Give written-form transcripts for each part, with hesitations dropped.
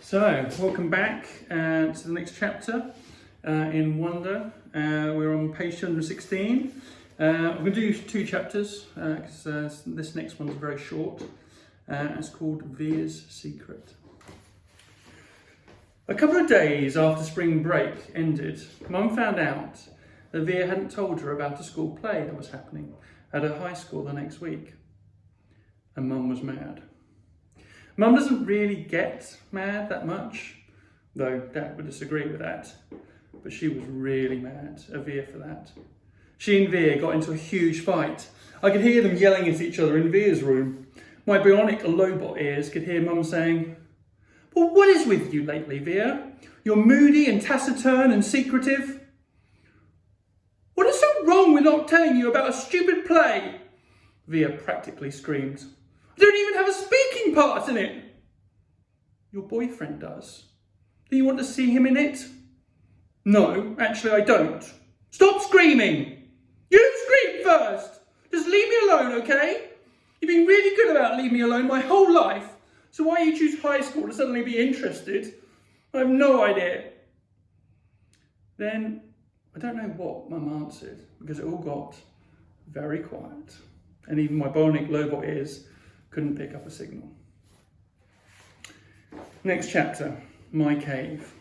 So, welcome back to the next chapter in Wonder. We're on page 216. I'm going to do two chapters because this next one's very short. It's called Via's Secret. A couple of days after spring break ended, Mum found out that Via hadn't told her about a school play that was happening at her high school the next week. And Mum was mad. Mum doesn't really get mad that much, though Dad would disagree with that, but she was really mad at Via for that. She and Via got into a huge fight. I could hear them yelling at each other in Via's room. My bionic Lobot ears could hear Mum saying, "Well, what is with you lately, Via? You're moody and taciturn and secretive. What is so wrong with not telling you about a stupid play?" Via practically screamed. "I don't even have a speaking part in it." "Your boyfriend does. Do you want to see him in it?" "No, actually I don't." "Stop screaming! You scream first! Just leave me alone, okay? You've been really good about leaving me alone my whole life, so why you choose high school to suddenly be interested? I have no idea." Then, I don't know what Mum answered, because it all got very quiet, and even my bionic Lobot ears couldn't pick up a signal. Next chapter, My Cave.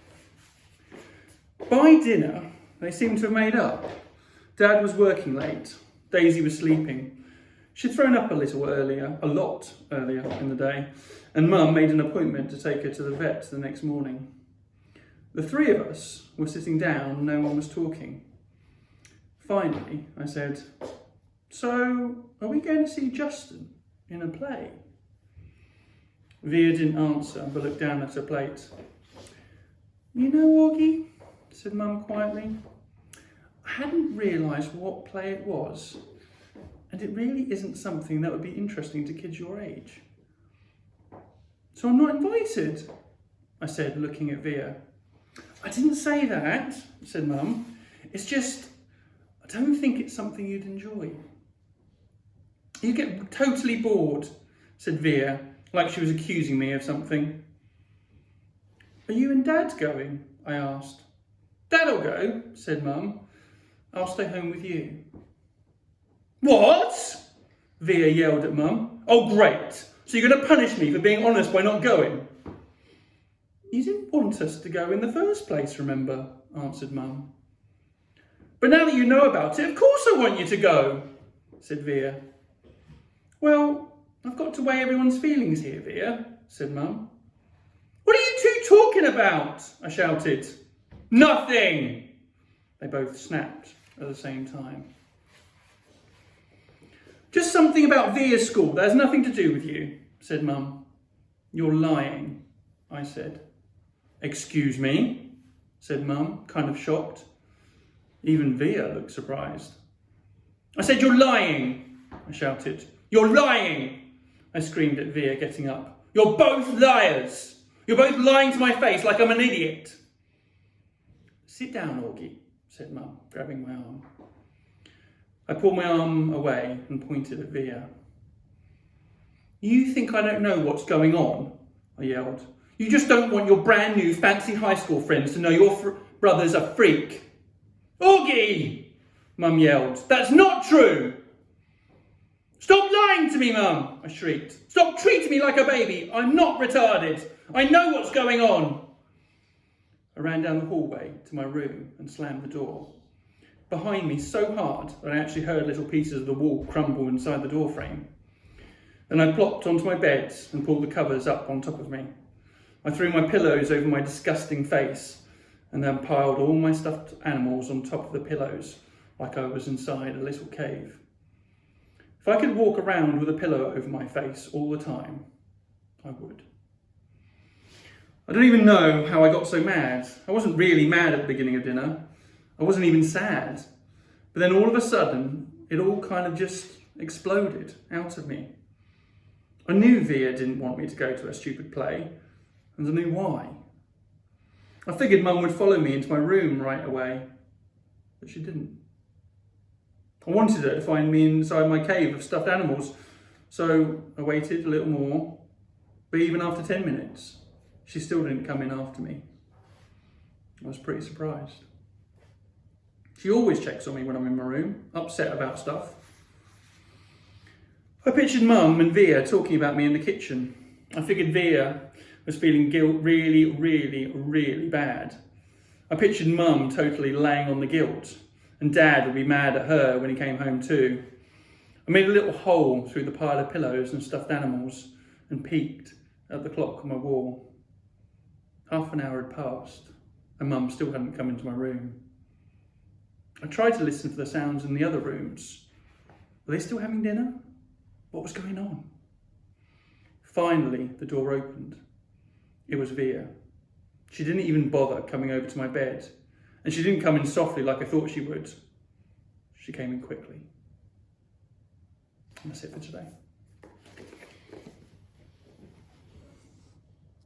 By dinner, they seemed to have made up. Dad was working late. Daisy was sleeping. She'd thrown up a lot earlier in the day, and Mum made an appointment to take her to the vet the next morning. The three of us were sitting down, no one was talking. Finally, I said, "So, are we going to see Justin in a play?" Via didn't answer, but looked down at her plate. "You know, Augie," said Mum quietly, "I hadn't realised what play it was, and it really isn't something that would be interesting to kids your age. So I'm not invited," I said, looking at Via. "I didn't say that," said Mum. "It's just, I don't think it's something you'd enjoy." "You get totally bored," said Via, like she was accusing me of something. "Are you and Dad going?" I asked. "Dad'll go," said Mum. "I'll stay home with you." "What?" Via yelled at Mum. "Oh, great. So you're going to punish me for being honest by not going?" "You didn't want us to go in the first place, remember?" answered Mum. "But now that you know about it, of course I want you to go," said Via. "Well, I've got to weigh everyone's feelings here, Via," said Mum. "What are you two talking about?" I shouted. "Nothing!" They both snapped at the same time. "Just something about Via's school that has nothing to do with you," said Mum. "You're lying," I said. "Excuse me?" said Mum, kind of shocked. Even Via looked surprised. "I said you're lying," I shouted. "You're lying!" I screamed at Via, getting up. "You're both liars! You're both lying to my face like I'm an idiot!" "Sit down, Augie," said Mum, grabbing my arm. I pulled my arm away and pointed at Via. "You think I don't know what's going on?" I yelled. "You just don't want your brand new fancy high school friends to know your brother's a freak." "Augie!" Mum yelled. "That's not true!" "Stop lying to me, Mum!" I shrieked. "Stop treating me like a baby! I'm not retarded! I know what's going on!" I ran down the hallway to my room and slammed the door behind me so hard that I actually heard little pieces of the wall crumble inside the door frame. Then I plopped onto my bed and pulled the covers up on top of me. I threw my pillows over my disgusting face and then piled all my stuffed animals on top of the pillows like I was inside a little cave. If I could walk around with a pillow over my face all the time, I would. I don't even know how I got so mad. I wasn't really mad at the beginning of dinner. I wasn't even sad. But then all of a sudden, it all kind of just exploded out of me. I knew Via didn't want me to go to a stupid play, and I knew why. I figured Mum would follow me into my room right away, but she didn't. I wanted her to find me inside my cave of stuffed animals, so I waited a little more, but even after 10 minutes, she still didn't come in after me. I was pretty surprised. She always checks on me when I'm in my room, upset about stuff. I pictured Mum and Via talking about me in the kitchen. I figured Via was feeling guilt really, really, really bad. I pictured Mum totally laying on the guilt, and Dad would be mad at her when he came home too. I made a little hole through the pile of pillows and stuffed animals and peeked at the clock on my wall. Half an hour had passed, and Mum still hadn't come into my room. I tried to listen for the sounds in the other rooms. Were they still having dinner? What was going on? Finally, the door opened. It was Via. She didn't even bother coming over to my bed, and she didn't come in softly like I thought she would. She came in quickly. And that's it for today.